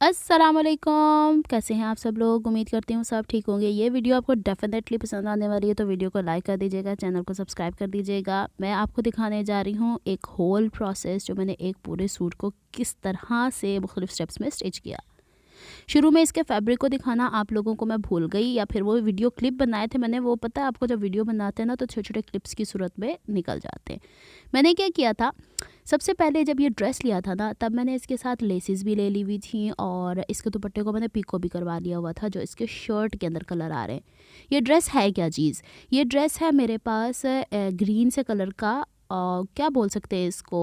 अस्सलाम वालेकुम, कैसे हैं आप सब लोग। उम्मीद करती हूँ सब ठीक होंगे। ये वीडियो आपको डेफिनेटली पसंद आने वाली है, तो वीडियो को लाइक कर दीजिएगा, चैनल को सब्सक्राइब कर दीजिएगा। मैं आपको दिखाने जा रही हूँ एक होल प्रोसेस, जो मैंने एक पूरे सूट को किस तरह से मुख्तलिफ स्टेप्स में स्टिच किया। शुरू में इसके फैब्रिक को दिखाना आप लोगों को मैं भूल गई, या फिर वो वीडियो क्लिप बनाए थे मैंने, वो पता है आपको, जब वीडियो बनाते हैं ना तो छोटे छोटे क्लिप्स की सूरत में निकल जाते हैं। मैंने क्या किया था, सबसे पहले जब ये ड्रेस लिया था ना, तब मैंने इसके साथ लेसेस भी ले ली हुई थी, और इसके दुपट्टे को मैंने पीको भी करवा लिया हुआ था, जो इसके शर्ट के अंदर कलर आ रहे हैं। ये ड्रेस है क्या चीज़, ये ड्रेस है मेरे पास ग्रीन से कलर का, क्या बोल सकते हैं इसको,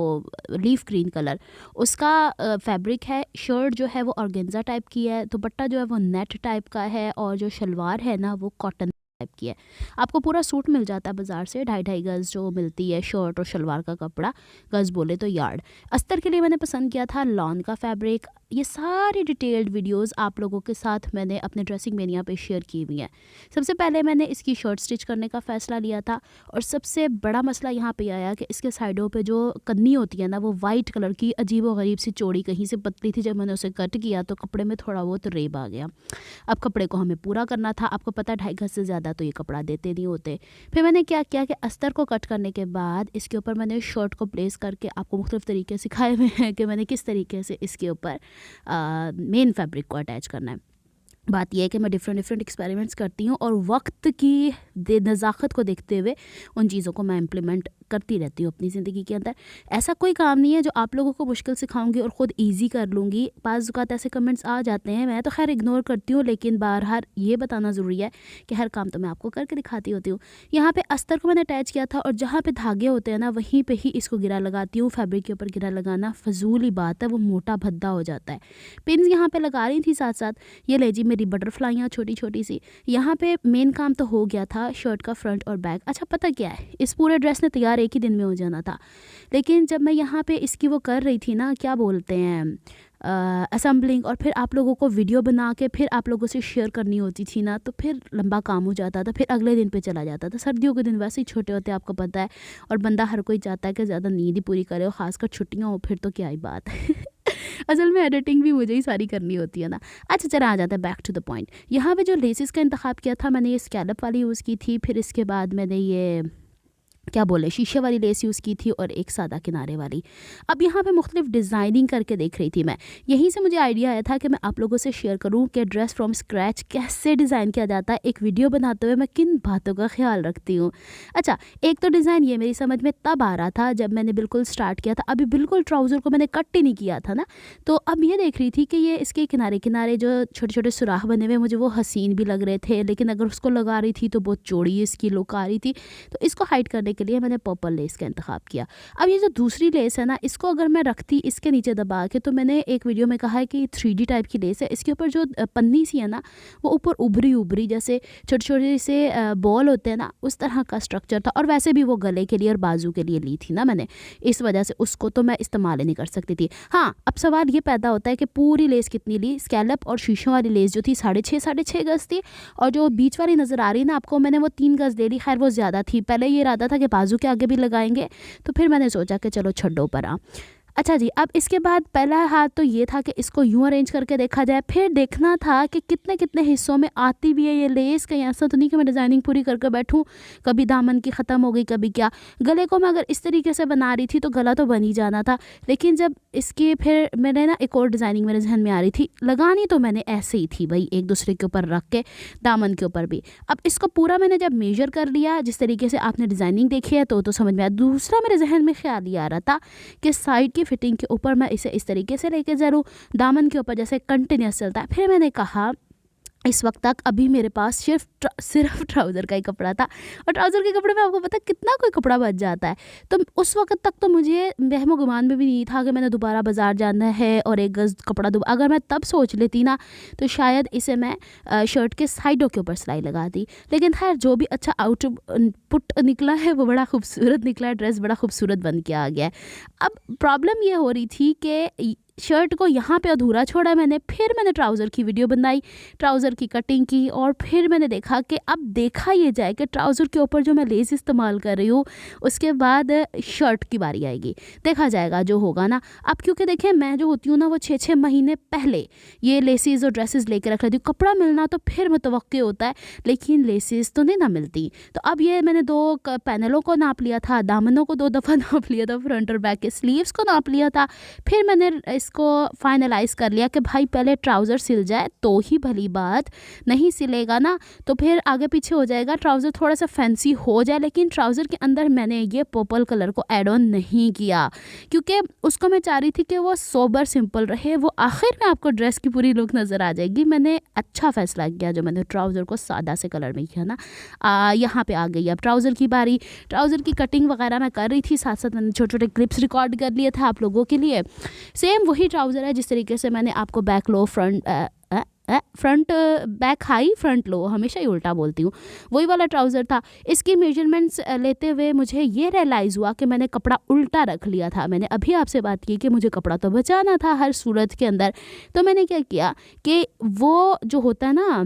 लीफ ग्रीन कलर उसका फैब्रिक है। शर्ट जो है वो ऑर्गेन्जा टाइप की है, दुपट्टा जो है वो नेट टाइप का है, और जो शलवार है ना वो कॉटन टाइप की है। आपको पूरा सूट मिल जाता है बाज़ार से, 2.5 गज़ जो मिलती है शर्ट और शलवार का कपड़ा, गज़ बोले तो यार्ड। अस्तर के लिए मैंने पसंद किया था लॉन का फैब्रिक। ये सारी डिटेल्ड वीडियोस आप लोगों के साथ मैंने अपने ड्रेसिंग मेनिया पे शेयर की हुई हैं। सबसे पहले मैंने इसकी शर्ट स्टिच करने का फ़ैसला लिया था, और सबसे बड़ा मसला यहाँ पे आया कि इसके साइडों पे जो कन्नी होती है ना, वो वाइट कलर की अजीब व गरीब सी चौड़ी कहीं से पतली थी। जब मैंने उसे कट किया तो कपड़े में थोड़ा बहुत रेब आ गया। अब कपड़े को हमें पूरा करना था, आपको पता है 2.5 गज से ज़्यादा तो ये कपड़ा देते नहीं होते। फिर मैंने क्या किया कि अस्तर को कट करने के बाद इसके ऊपर मैंने शर्ट को प्लेस करके आपको मुख्तलिफ तरीके सिखाए हुए हैं कि मैंने किस तरीके से इसके ऊपर मेन फैब्रिक को अटैच करना है। बात यह है कि मैं डिफरेंट एक्सपेरिमेंट्स करती हूँ, और वक्त की नज़ाकत को देखते हुए उन चीज़ों को मैं इम्प्लीमेंट करती रहती हूँ अपनी ज़िंदगी के अंदर। ऐसा कोई काम नहीं है जो आप लोगों को मुश्किल सिखाऊंगी और ख़ुद इजी कर लूँगी। बाज़ औक़ात ऐसे कमेंट्स आ जाते हैं, मैं तो खैर इग्नोर करती हूँ, लेकिन बहरहाल ये बताना ज़रूरी है कि हर काम तो मैं आपको करके दिखाती होती हूँ। यहाँ पे अस्तर को मैंने अटैच किया था, और जहाँ पे धागे होते हैं ना वहीं पे ही इसको गिरा लगाती हूँ। फैब्रिक के ऊपर गिरा लगाना फजूल ही बात है, वो मोटा भद्दा हो जाता है। पिन्स यहाँ पे लगा रही थी साथ साथ। ये ले जी मेरी बटरफ्लाइयाँ छोटी छोटी सी। यहाँ पे मेन काम तो हो गया था, शर्ट का फ्रंट और बैक। अच्छा पता क्या है, इस पूरे ड्रेस ने तैयार एक ही दिन में हो जाना था, लेकिन जब मैं यहाँ पे इसकी वो कर रही थी ना, क्या बोलते हैं, असेंबलिंग, और फिर आप लोगों को वीडियो बना के फिर आप लोगों से शेयर करनी होती थी ना, तो फिर लंबा काम हो जाता था, फिर अगले दिन पे चला जाता था। सर्दियों के दिन वैसे ही छोटे होते हैं, आपको पता है, और बंदा हर कोई चाहता है कि ज़्यादा नींद ही पूरी करे, और ख़ासकर छुट्टियाँ हो फिर तो क्या ही बात है। असल में एडिटिंग भी मुझे ही सारी करनी होती है ना। अच्छा चला आ जाता है बैक टू द पॉइंट। यहाँ पे जो लेसेस का इंतखाब किया था मैंने, ये स्कैलप वाली यूज़ की थी, फिर इसके बाद मैंने ये क्या बोले शीशे वाली लेस यूज़ की थी, और एक सादा किनारे वाली। अब यहाँ पे मुख्तलिफ डिज़ाइनिंग करके देख रही थी मैं, यहीं से मुझे आइडिया आया था कि मैं आप लोगों से शेयर करूँ कि ड्रेस फ्रॉम स्क्रैच कैसे डिज़ाइन किया जाता है। एक वीडियो बनाते हुए मैं किन बातों का ख्याल रखती हूँ। अच्छा, एक तो डिज़ाइन ये मेरी समझ में तब आ रहा था जब मैंने बिल्कुल स्टार्ट किया था, अभी बिल्कुल ट्राउज़र को मैंने कट ही नहीं किया था ना। तो अब ये देख रही थी कि ये इसके किनारे किनारे जो छोटे छोटे सुराख बने हुए, मुझे वो हसीन भी लग रहे थे, लेकिन अगर उसको लगा रही थी तो बहुत चौड़ी इसकी लुक आ रही थी। तो इसको हाइड करने के लिए मैंने पर्पल लेस का इंतखाब किया। अब ये जो दूसरी लेस है ना, इसको अगर मैं रखती इसके नीचे दबा के, तो मैंने एक वीडियो में कहा है कि 3D टाइप की लेस है। इसके ऊपर जो पन्नी सी है ना, वो ऊपर उभरी जैसे छोटे छोटे से बॉल होते हैं ना, उस तरह का स्ट्रक्चर था। और वैसे भी वो गले के लिए और बाजू के लिए ली थी ना मैंने, इस वजह से उसको तो मैं इस्तेमाल ही नहीं कर सकती थी। हाँ, अब सवाल ये पैदा होता है कि पूरी लेस कितनी ली। स्कैलप और शीशों वाली लेस जो थी 6.5 गज थी, और जो बीच वाली नज़र आ रही है ना आपको, मैंने वो 3 गज ले ली। खैर वो ज़्यादा थी। पहले ये इरादा था कि बाजू के आगे भी लगाएंगे, तो फिर मैंने सोचा कि चलो छड्डो पर आ। अच्छा जी, अब इसके बाद पहला हाथ तो ये था कि इसको यूँ अरेंज करके देखा जाए, फिर देखना था कि कितने कितने हिस्सों में आती भी है ये लेस। कहीं ऐसा तो नहीं कि मैं डिज़ाइनिंग पूरी करके बैठूं, कभी दामन की ख़त्म हो गई, कभी क्या। गले को मैं अगर इस तरीके से बना रही थी तो गला तो बन ही जाना था, लेकिन जब इसकी फिर मैंने ना एक और डिज़ाइनिंग मेरे जहन में आ रही थी, लगानी तो मैंने ऐसे ही थी भाई, एक दूसरे के ऊपर रख के, दामन के ऊपर भी। अब इसको पूरा मैंने जब मेजर कर लिया, जिस तरीके से आपने डिज़ाइनिंग देखी है, तो समझ में आया। दूसरा मेरे जहन में ख्याल ये आ रहा था कि साइड की फिटिंग के ऊपर मैं इसे इस तरीके से लेके ज़रूर, दामन के ऊपर जैसे कंटिन्यूस चलता है। फिर मैंने कहा इस वक्त तक अभी मेरे पास सिर्फ ट्राउज़र का ही कपड़ा था, और ट्राउज़र के कपड़े में आपको पता है कितना कोई कपड़ा बच जाता है। तो उस वक्त तक तो मुझे वहमो गुमान में भी नहीं था कि मैंने दोबारा बाज़ार जाना है और 1 गज़ कपड़ा अगर मैं तब सोच लेती ना, तो शायद इसे मैं शर्ट के साइडों के ऊपर सिलाई लगा दी। लेकिन खैर जो भी अच्छा आउटपुट निकला है वो बड़ा खूबसूरत निकला है, ड्रेस बड़ा खूबसूरत बन के आ गया है। अब प्रॉब्लम ये हो रही थी कि शर्ट को यहाँ पे अधूरा छोड़ा मैंने, फिर मैंने ट्राउज़र की वीडियो बनाई, ट्राउज़र की कटिंग की, और फिर मैंने देखा कि अब देखा ये जाए कि ट्राउज़र के ऊपर जो मैं लेस इस्तेमाल कर रही हूँ उसके बाद शर्ट की बारी आएगी, देखा जाएगा जो होगा ना। अब क्योंकि देखें मैं जो होती हूँ ना वो 6-6 महीने पहले ये लेसेस और ड्रेसेस लेकर रख लेती हूँ, कपड़ा मिलना तो फिर मुतवक्के होता है लेकिन लेसेस तो नहीं ना मिलती। तो अब ये मैंने 2 पैनलों को नाप लिया था, दामनों को 2 दफ़ा नाप लिया था, फ्रंट और बैक के स्लीव्स को नाप लिया था, फिर मैंने इसको फाइनलाइज़ कर लिया कि भाई पहले ट्राउज़र सिल जाए तो ही भली बात, नहीं सिलेगा ना तो फिर आगे पीछे हो जाएगा, ट्राउज़र थोड़ा सा फैंसी हो जाए। लेकिन ट्राउज़र के अंदर मैंने ये पर्पल कलर को ऐड ऑन नहीं किया क्योंकि उसको मैं चाह रही थी कि वो सोबर सिंपल रहे, वो आखिर में आपको ड्रेस की पूरी लुक नज़र आ जाएगी। मैंने अच्छा फ़ैसला किया जो मैंने ट्राउज़र को सादा से कलर में किया ना। यहाँ पे आ गई अब ट्राउज़र की बारी। ट्राउज़र की कटिंग वगैरह मैं कर रही थी, साथ साथ मैंने छोटे छोटे क्लिप्स रिकॉर्ड कर लिए थे आप लोगों के लिए। सेम वही ट्राउज़र है जिस तरीके से मैंने आपको बैक लो फ्रंट बैक हाई फ्रंट लो, हमेशा ही उल्टा बोलती हूँ, वही वाला ट्राउज़र था। इसकी मेजरमेंट्स लेते हुए मुझे ये रियलाइज़ हुआ कि मैंने कपड़ा उल्टा रख लिया था। मैंने अभी आपसे बात की कि मुझे कपड़ा तो बचाना था हर सूरत के अंदर, तो मैंने क्या किया कि वो जो होता है ना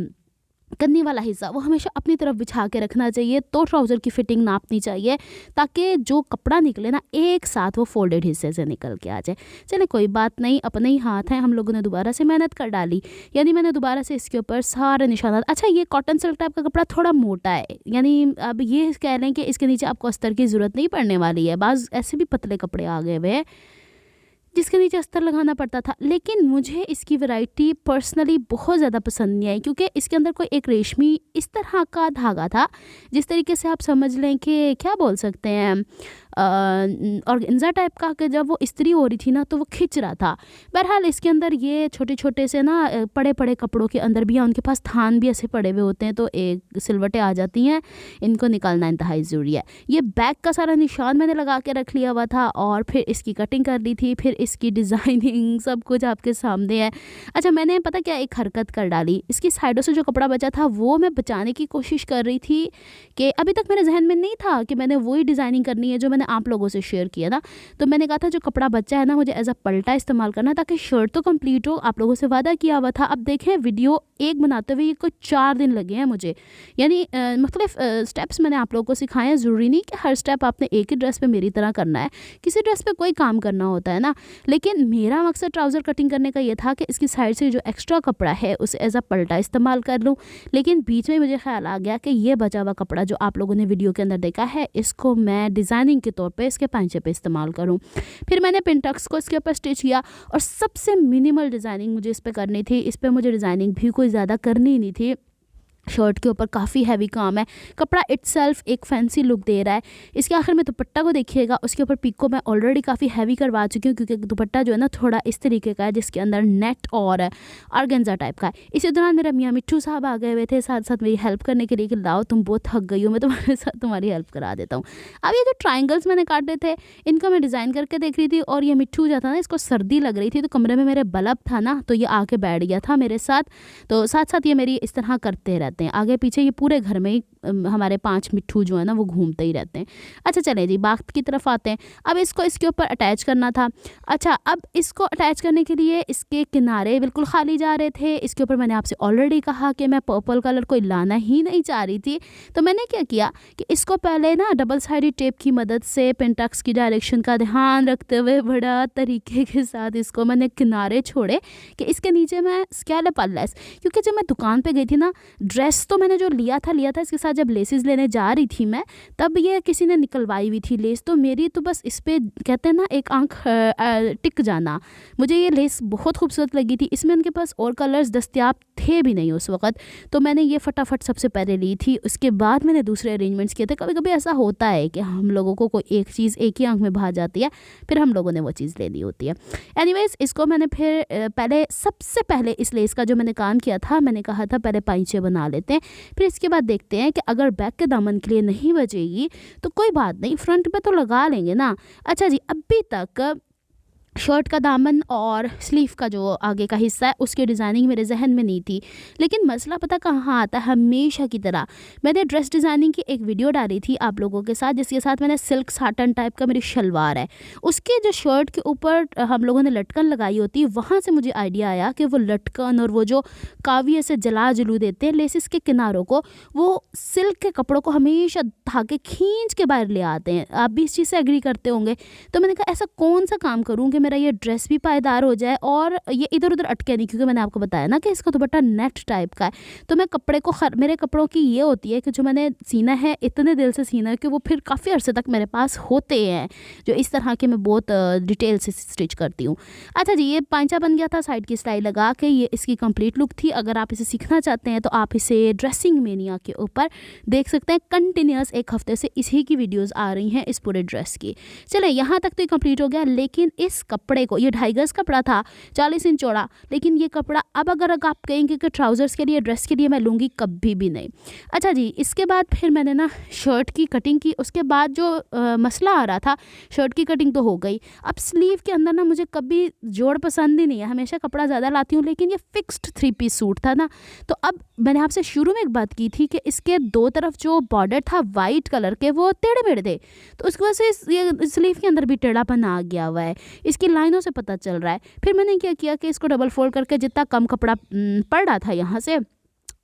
कन्नी वाला हिस्सा वो हमेशा अपनी तरफ बिछा के रखना चाहिए, तो ट्राउज़र की फिटिंग नापनी चाहिए ताकि जो कपड़ा निकले ना एक साथ वो फोल्डेड हिस्से से निकल के आ जाए। चले कोई बात नहीं, अपने ही हाथ हैं, हम लोगों ने दोबारा से मेहनत कर डाली, यानी मैंने दोबारा से इसके ऊपर सारे निशानात। अच्छा ये कॉटन सिल्क टाइप का कपड़ा थोड़ा मोटा है, यानी अब ये कह लें कि इसके नीचे आपको अस्तर की ज़रूरत नहीं पड़ने वाली है। बाज़ ऐसे भी पतले कपड़े आ गए हुए हैं जिसके नीचे अस्तर लगाना पड़ता था, लेकिन मुझे इसकी वैरायटी पर्सनली बहुत ज़्यादा पसंद नहीं आई क्योंकि इसके अंदर कोई एक रेशमी इस तरह का धागा था जिस तरीके से आप समझ लें कि क्या बोल सकते हैं ऑर्गेन्जा टाइप का, कि जब वो इस्त्री हो रही थी ना तो वो खिंच रहा था। बहरहाल इसके अंदर ये छोटे छोटे से ना पड़े पड़े कपड़ों के अंदर भी हैं, उनके पास थान भी ऐसे पड़े हुए होते हैं तो एक सिलवटें आ जाती हैं, इनको निकालना इंतहाई ज़रूरी है। ये बैक का सारा निशान मैंने लगा के रख लिया हुआ था और फिर इसकी कटिंग कर ली थी, फिर इसकी डिज़ाइनिंग सब कुछ आपके सामने है। अच्छा मैंने पता क्या एक हरकत कर डाली, इसकी साइडों से जो कपड़ा बचा था वो मैं बचाने की कोशिश कर रही थी कि अभी तक मेरे जहन में नहीं था कि मैंने वही डिज़ाइनिंग करनी है जो मैंने आप लोगों से शेयर किया ना। तो मैंने कहा था जो कपड़ा बचा है ना मुझे एज अ पल्टा इस्तेमाल करना ताकि शर्ट तो कंप्लीट हो, आप लोगों से वादा किया हुआ था। अब देखें वीडियो एक बनाते हुए ये कोई 4 दिन लगे हैं मुझे, यानी मुख्तलिफ स्टेप्स मैंने आप लोगों को सिखाए हैं। ज़रूरी नहीं कि हर स्टेप आपने एक ही ड्रेस पे मेरी तरह करना है, किसी ड्रेस पे कोई काम करना होता है ना। लेकिन मेरा मकसद ट्राउज़र कटिंग करने का ये था कि इसकी साइड से जो एक्स्ट्रा कपड़ा है उसे एज अ पल्टा इस्तेमाल कर लूँ। लेकिन बीच में मुझे ख्याल आ गया कि ये बचा हुआ कपड़ा जो आप लोगों ने वीडियो के अंदर देखा है इसको मैं डिज़ाइनिंग के तौर पे इसके पैंचे पे इस्तेमाल करूँ। फिर मैंने पिनटक्स को इसके ऊपर स्टिच किया और सबसे मिनिमल डिज़ाइनिंग मुझे इस पर करनी थी। इस पर मुझे डिज़ाइनिंग भी कोई ज़्यादा करनी नहीं थी। शर्ट के ऊपर काफ़ी हैवी काम है, कपड़ा इटसेल्फ एक फैंसी लुक दे रहा है। इसके आखिर में दुपट्टा को देखिएगा, उसके ऊपर पिक को मैं ऑलरेडी काफ़ी हैवी करवा चुकी हूँ क्योंकि दुपट्टा जो है ना थोड़ा इस तरीके का है जिसके अंदर नेट और ऑर्गेन्जा टाइप का है। इसी दौरान मेरा मियाँ मिट्ठू साहब आ गए हुए थे साथ साथ मेरी हेल्प करने के लिए कि लाओ तुम बहुत थक गई हो, मैं तुम्हारे साथ तुम्हारी हेल्प करा देता हूँ। अब ये जो ट्राइंगल्स मैंने काटे थे इनको मैं डिज़ाइन करके देख रही थी और ये मिट्ठू जो था ना इसको सर्दी लग रही थी तो कमरे में मेरे बल्ब था ना तो ये आके बैठ गया था मेरे साथ। तो साथ साथ ये मेरी इस तरह करते रहते हैं आगे पीछे, ये पूरे घर में ही हमारे 5 मिट्ठू जो है ना वो घूमते ही रहते हैं। अच्छा चलें जी बात की तरफ आते हैं। अब इसको इसके ऊपर अटैच करना था। अच्छा अब इसको अटैच करने के लिए इसके किनारे बिल्कुल खाली जा रहे थे। इसके ऊपर मैंने आपसे ऑलरेडी कहा कि मैं पर्पल कलर कोई लाना ही नहीं चाह रही थी, तो मैंने क्या किया कि इसको पहले ना डबल साइडेड टेप की मदद से पिनटक्स की डायरेक्शन का ध्यान रखते हुए बड़ा तरीके के साथ इसको मैंने किनारे छोड़े कि इसके नीचे मैं स्कैलप लेस, क्योंकि जब मैं दुकान पे गई थी ना ड्रेस तो मैंने जो लिया था इसके साथ जब लेसेस लेने जा रही थी मैं तब ये किसी ने निकलवाई हुई थी लेस, तो मेरी तो बस इस पे कहते हैं ना एक आंख टिक जाना। मुझे ये लेस बहुत खूबसूरत लगी थी, इसमें उनके पास और कलर्स दस्तयाब थे भी नहीं उस वक़्त, तो मैंने ये फटाफट सबसे पहले ली थी। उसके बाद मैंने दूसरे अरेंजमेंट्स किए थे। कभी कभी ऐसा होता है कि हम लोगों को कोई एक चीज़ एक ही आंख में भा जाती है, फिर हम लोगों ने वो चीज़ लेनी होती है। एनीवेज इसको मैंने फिर पहले सबसे पहले इस लेस का जो मैंने काम किया था मैंने कहा था पहले पाइंचे बना लेते हैं, फिर इसके बाद देखते हैं कि अगर बैक के दामन के लिए नहीं बचेगी तो कोई बात नहीं, फ्रंट पे तो लगा लेंगे ना। अच्छा जी अभी तक शर्ट का दामन और स्लीव का जो आगे का हिस्सा है उसकी डिज़ाइनिंग मेरे जहन में नहीं थी। लेकिन मसला पता कहाँ आता है, हमेशा की तरह मैंने ड्रेस डिज़ाइनिंग की एक वीडियो डाली थी आप लोगों के साथ, जिसके साथ मैंने सिल्क साटन टाइप का मेरी शलवार है, उसके जो शर्ट के ऊपर हम लोगों ने लटकन लगाई होती है, वहाँ से मुझे आइडिया आया कि वो लटकन और वो जो काविये से जला जलू देते हैं लेसिस के किनारों को, वो सिल्क के कपड़ों को हमेशा धागे खींच के बाहर ले आते हैं। आप भी इस चीज़ से एग्री करते होंगे। तो मैंने कहा ऐसा कौन सा काम करूँ कि मेरा ये ड्रेस भी पायदार हो जाए और ये इधर उधर अटके नहीं, क्योंकि मैंने आपको बताया ना कि इसका दुपट्टा नेट टाइप का है। तो मैं कपड़े को मेरे कपड़ों की ये होती है कि जो मैंने सीना है इतने दिल से सीना है कि वो फिर काफ़ी अरसे तक मेरे पास होते हैं, जो इस तरह के मैं बहुत डिटेल से स्टिच करती हूँ। अच्छा जी, ये पांचा बन गया था साइड की सिलाई लगा के, ये इसकी कंप्लीट लुक थी। अगर आप इसे सीखना चाहते हैं तो आप इसे ड्रेसिंग मेनिया के ऊपर देख सकते हैं। कंटिन्यूस एक हफ्ते से इसी की वीडियोस आ रही हैं इस पूरे ड्रेस की। चले यहाँ तक तो ये कंप्लीट हो गया, लेकिन इस कपड़े को, ये 2.5 गज कपड़ा था, 40 इंच चौड़ा, लेकिन ये कपड़ा अब अगर आप कहेंगे कि ट्राउज़र्स के लिए, ड्रेस के लिए मैं लूँगी, कभी भी नहीं। अच्छा जी, इसके बाद फिर मैंने ना शर्ट की कटिंग की। उसके बाद जो मसला आ रहा था, शर्ट की कटिंग तो हो गई, अब स्लीव के अंदर ना मुझे कभी जोड़ पसंद ही नहीं है, हमेशा कपड़ा ज़्यादा लाती हूँ, लेकिन ये फिक्स्ड 3 पीस सूट था ना, तो अब मैंने आपसे शुरू में एक बात की थी कि इसके दो तरफ जो बॉर्डर था वाइट कलर के, वो टेढ़े मेढ़े थे, तो उसकी वजह से ये स्लीव के अंदर भी टेढ़ापन आ गया हुआ है, इसकी लाइनों से पता चल रहा है। फिर मैंने क्या किया कि इसको डबल फोल्ड करके जितना कम कपड़ा पड़ रहा था यहाँ से,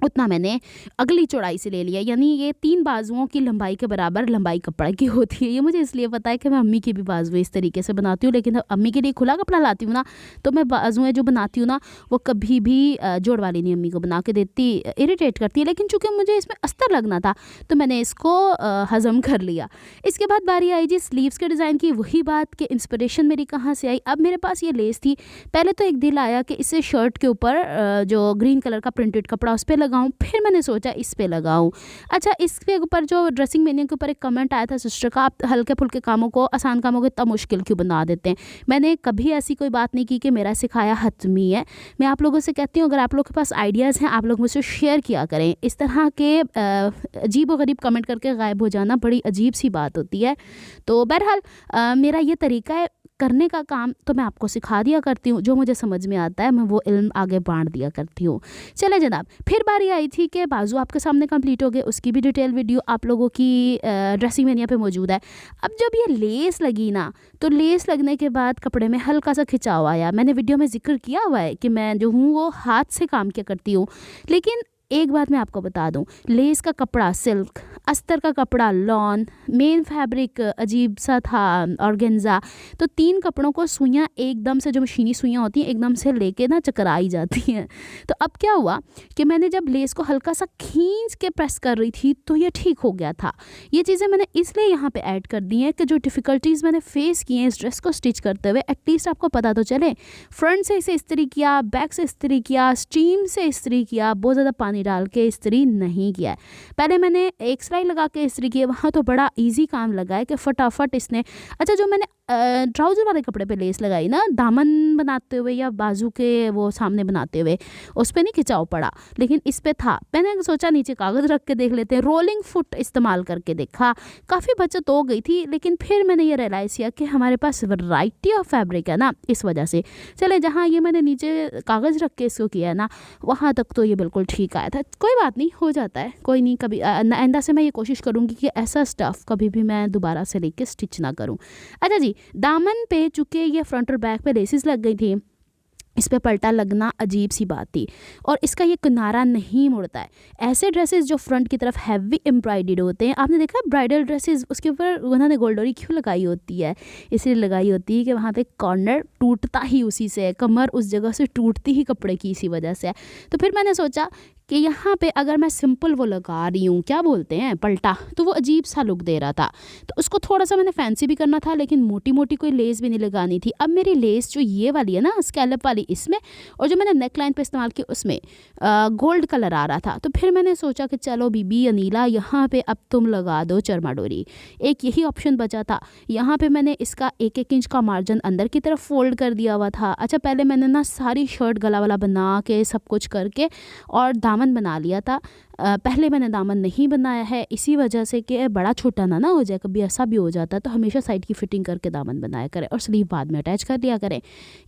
उतना मैंने अगली चौड़ाई से ले लिया, यानी ये 3 बाजुओं की लंबाई के बराबर लंबाई कपड़ा की होती है। ये मुझे इसलिए पता है कि मैं अम्मी की भी बाजुएं इस तरीके से बनाती हूँ, लेकिन अम्मी के लिए खुला कपड़ा लाती हूँ ना, तो मैं बाजुएं जो बनाती हूँ ना वो कभी भी जोड़ वाली नहीं अम्मी को बना के देती, इरिटेट करती है। लेकिन चूँकि मुझे इसमें अस्तर लगना था तो मैंने इसको हज़म कर लिया। इसके बाद बारी आई जी स्लीव्स के डिज़ाइन की। वही बात कि इंस्पिरेशन मेरी कहाँ से आई, अब मेरे पास ये लेस थी, पहले तो एक दिल आया कि इसे शर्ट के ऊपर जो ग्रीन कलर का प्रिंटेड कपड़ा उस पर लगाऊं, फिर मैंने सोचा इस पे लगाऊं। अच्छा, इसके ऊपर जो ड्रेसिंग मेन्यू के ऊपर एक कमेंट आया था सिस्टर का, आप हल्के फुल्के कामों को, आसान कामों को इतना मुश्किल क्यों बना देते हैं। मैंने कभी ऐसी कोई बात नहीं की कि मेरा सिखाया हतमी है। मैं आप लोगों से कहती हूँ अगर आप लोगों के पास आइडियाज़ हैं आप लोग मुझसे शेयर किया करें। इस तरह के अजीब व गरीब कमेंट करके गायब हो जाना बड़ी अजीब सी बात होती है। तो बहरहाल मेरा ये तरीका है करने का काम, तो मैं आपको सिखा दिया करती हूँ, जो मुझे समझ में आता है मैं वो इल्म आगे बांट दिया करती हूँ। चले जनाब, फिर बारी आई थी कि बाजू आपके सामने कंप्लीट हो गए, उसकी भी डिटेल वीडियो आप लोगों की ड्रेसिंग मेनिया पे मौजूद है। अब जब ये लेस लगी ना, तो लेस लगने के बाद कपड़े में हल्का सा खिंचाव आया। मैंने वीडियो में जिक्र किया हुआ है कि मैं जो हूँ वो हाथ से काम किया करती हूँ, लेकिन एक बात मैं आपको बता दूं, लेस का कपड़ा सिल्क, अस्तर का कपड़ा लॉन, मेन फैब्रिक अजीब सा था ऑर्गेन्जा, तो 3 कपड़ों को सुइयाँ एकदम से, जो मशीनी सुइयाँ होती हैं, एकदम से लेके ना चकराई जाती हैं। तो अब क्या हुआ कि मैंने जब लेस को हल्का सा खींच के प्रेस कर रही थी तो ये ठीक हो गया था। ये चीज़ें मैंने इसलिए यहाँ पे ऐड कर दी हैं कि जो डिफ़िकल्टीज़ मैंने फेस की हैं इस ड्रेस को स्टिच करते हुए, एटलीस्ट आपको पता तो चले। फ्रंट से इसे इस्त्री किया, बैक से इस्त्री किया, स्टीम से इस्त्री किया, बहुत ज़्यादा पानी डाल के इस्त्री नहीं किया है। पहले मैंने एक सिलाई लगा के इस्त्री की, वहाँ तो बड़ा इजी काम लगा है कि फटाफट इसने। अच्छा, जो मैंने ट्राउज़र वाले कपड़े पे लेस लगाई ना, दामन बनाते हुए या बाजू के वो सामने बनाते हुए, उस पर नहीं खिंचाव पड़ा, लेकिन इस पे था। मैंने सोचा नीचे कागज़ रख के देख लेते हैं, रोलिंग फुट इस्तेमाल करके देखा, काफ़ी बचत हो गई थी। लेकिन फिर मैंने ये रियलाइज़ किया कि हमारे पास वैरायटी ऑफ फैब्रिक है ना, इस वजह से। चले, जहाँ ये मैंने नीचे कागज़ रख के इसको किया है ना, वहाँ तक तो ये बिल्कुल ठीक आया था। कोई बात नहीं, हो जाता है, कोई नहीं। कभी आइंदा से मैं ये कोशिश करूँगी कि ऐसा स्टफ़ कभी भी मैं दोबारा से लेके स्टिच ना करूँ। अच्छा जी, दामन पे चूँकि ये फ्रंट और बैक पे लेसिस लग गई थी, इस पे पल्टा लगना अजीब सी बात थी, और इसका ये किनारा नहीं मुड़ता है। ऐसे ड्रेसेस जो फ्रंट की तरफ हैवी एम्ब्रॉयडर्ड होते हैं, आपने देखा ब्राइडल ड्रेसेस, उसके ऊपर उन्होंने गोल्डोरी क्यों लगाई होती है? इसलिए लगाई होती है कि वहाँ पे कॉर्नर टूटता ही उसी से है, कमर उस जगह से टूटती ही कपड़े की इसी वजह से है। तो फिर मैंने सोचा कि यहाँ पे अगर मैं सिंपल वो लगा रही हूँ, क्या बोलते हैं, पल्टा, तो वो अजीब सा लुक दे रहा था। तो उसको थोड़ा सा मैंने फैंसी भी करना था, लेकिन मोटी मोटी कोई लेस भी नहीं लगानी थी। अब मेरी लेस जो ये वाली है ना, स्कैलप वाली, इसमें, और जो मैंने नेक लाइन पर इस्तेमाल की उसमें गोल्ड कलर आ रहा था। तो फिर मैंने सोचा कि चलो बीबी अनीला, यहाँ पे अब तुम लगा दो चरमा डोरी। एक यही ऑप्शन बचा था। यहाँ पे मैंने इसका 1-1 इंच का मार्जिन अंदर की तरफ फोल्ड कर दिया हुआ था। अच्छा, पहले मैंने ना सारी शर्ट गला वाला बना के सब कुछ करके और दामन बना लिया था। पहले मैंने दामन नहीं बनाया है इसी वजह से कि बड़ा छोटा ना हो जाए, कभी ऐसा भी हो जाता है, तो हमेशा साइड की फिटिंग करके दामन बनाया करें और स्लीव बाद में अटैच कर दिया करें।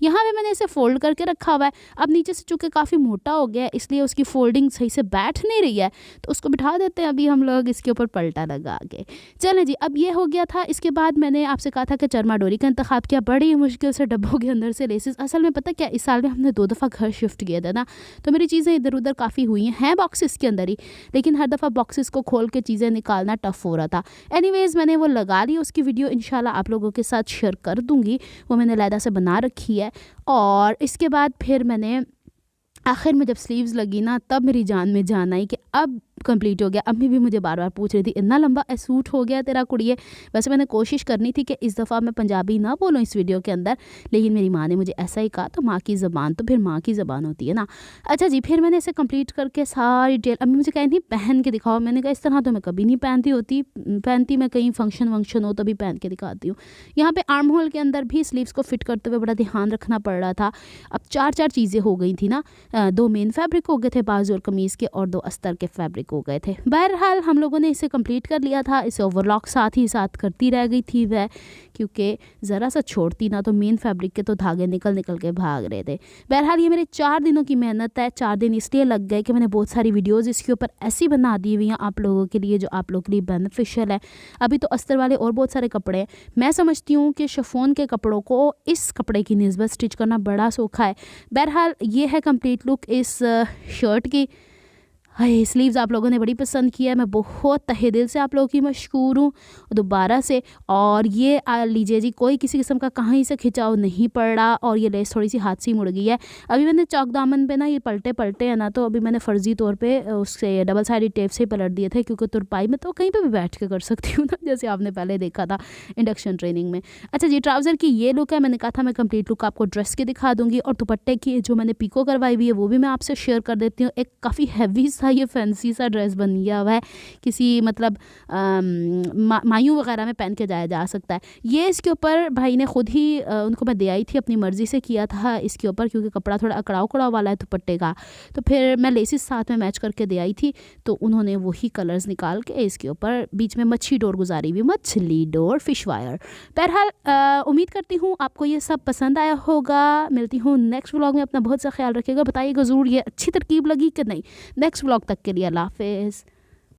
यहाँ पे मैंने इसे फोल्ड करके रखा हुआ है। अब नीचे से चूँकि काफ़ी मोटा हो गया है इसलिए उसकी फोल्डिंग सही से बैठ नहीं रही है, तो उसको बिठा देते हैं अभी हम लोग इसके ऊपर पलटा लगा के। चलें जी, अब ये हो गया था। इसके बाद मैंने आपसे कहा था कि चरमा डोरी का इंतखाब किया, बड़ी मुश्किल से डब्बों के अंदर से लेसेस। असल में पता क्या, इस साल में हमने 2 दफ़ा घर शिफ्ट किया था ना, तो मेरी चीज़ें इधर उधर काफ़ी हुई हैं बॉक्सेस के अंदर ही, लेकिन हर दफ़ा बॉक्सेस को खोल के चीज़ें निकालना टफ़ हो रहा था। एनीवेज़ मैंने वो लगा ली, उसकी वीडियो इंशाल्लाह आप लोगों के साथ शेयर कर दूँगी, वो मैंने अलहदा से बना रखी है। और इसके बाद फिर मैंने आखिर में जब स्लीव्स लगी ना, तब मेरी जान में जान आई कि अब कंप्लीट हो गया। अम्मी भी मुझे बार बार पूछ रही थी, इतना लंबा सूट हो गया तेरा कुड़िए। वैसे मैंने कोशिश करनी थी कि इस दफ़ा मैं पंजाबी ना बोलूँ इस वीडियो के अंदर, लेकिन मेरी माँ ने मुझे ऐसा ही कहा, तो माँ की ज़बान तो फिर माँ की ज़बान होती है ना। अच्छा जी, फिर मैंने इसे कंप्लीट करके सारी डिटेल, अम्मी मुझे कही थी पहन के दिखाओ। मैंने कहा इस तरह तो मैं कभी नहीं पहनती मैं कहीं फंक्शन वंक्शन हो तभी पहन के दिखाती हूँ। यहाँ पर आर्म होल के अंदर भी स्लीव्स को फिट करते हुए बड़ा ध्यान रखना पड़ रहा था। अब 4 चीज़ें हो गई थी ना, 2 मेन फैब्रिक हो गए थे बाजू और कमीज़ के, और 2 अस्तर के फैब्रिक हो गए थे। बहरहाल हम लोगों ने इसे कंप्लीट कर लिया था। इसे ओवरलॉक साथ ही साथ करती रह गई थी वह, क्योंकि ज़रा सा छोड़ती ना तो मेन फैब्रिक के तो धागे निकल के भाग रहे थे। बहरहाल ये मेरे 4 दिनों की मेहनत है। 4 दिन इसलिए लग गए कि मैंने बहुत सारी वीडियोज़ इसके ऊपर ऐसी बना दी हुई हैं आप लोगों के लिए, जो आप लोगों के लिए बेनिफिशियल है। अभी तो अस्तर वाले और बहुत सारे कपड़े हैं। मैं समझती हूँ कि शिफॉन के कपड़ों को इस कपड़े की निस्बत स्टिच करना बड़ा सौखा है। बहरहाल ये है कंप्लीट लुक इस शर्ट की। हाय, स्लीव्स आप लोगों ने बड़ी पसंद किया है, मैं बहुत तहे दिल से आप लोगों की मशकूर हूँ दोबारा से। और ये लीजिए जी, कोई किसी किस्म का कहीं से खिंचाव नहीं पड़ रहा, और ये लेस थोड़ी सी हाथ से मुड़ गई है। अभी मैंने चौक दामन पे ना ये पलटे हैं ना, तो अभी मैंने फ़र्जी तौर पे उससे डबल साइडेड टेप से पलट दिए थे, क्योंकि तुरपाई में तो कहीं पर भी बैठ के कर सकती हूँ ना, जैसे आपने पहले देखा था इंडक्शन ट्रेनिंग में। अच्छा जी, ट्राउज़र की ये लुक है। मैंने कहा था मैं कंप्लीट लुक आपको ड्रेस के दिखा दूँगी, और दुपट्टे की जो मैंने पीको करवाई हुई है वो भी मैं आपसे शेयर कर देती हूँ। एक काफ़ी हैवी सा ये फैंसी सा ड्रेस बन गया हुआ है, किसी मतलब मायूं वगैरह में पहन के जाया जा सकता है। ये इसके ऊपर भाई ने खुद ही उनको मैं दे आई थी, अपनी मर्ज़ी से किया था इसके ऊपर, क्योंकि कपड़ा थोड़ा अकड़ाव वाला है दुपट्टे का, तो फिर मैं लेसिस साथ में मैच करके दे आई थी, तो उन्होंने वही कलर्स निकाल के इसके ऊपर बीच में मच्छी डोर गुजारी हुई, मछली डोर फिश वायर। बहरहाल उम्मीद करती हूँ आपको ये सब पसंद आया होगा। मिलती हूँ नेक्स्ट व्लॉग में, अपना बहुत सा ख्याल रखिएगा, बताइएगा ज़रूर ये अच्छी तरकीब लगी कि नहीं। नेक्स्ट व्लॉग तक के लिए अल्लाह हाफ़िज़।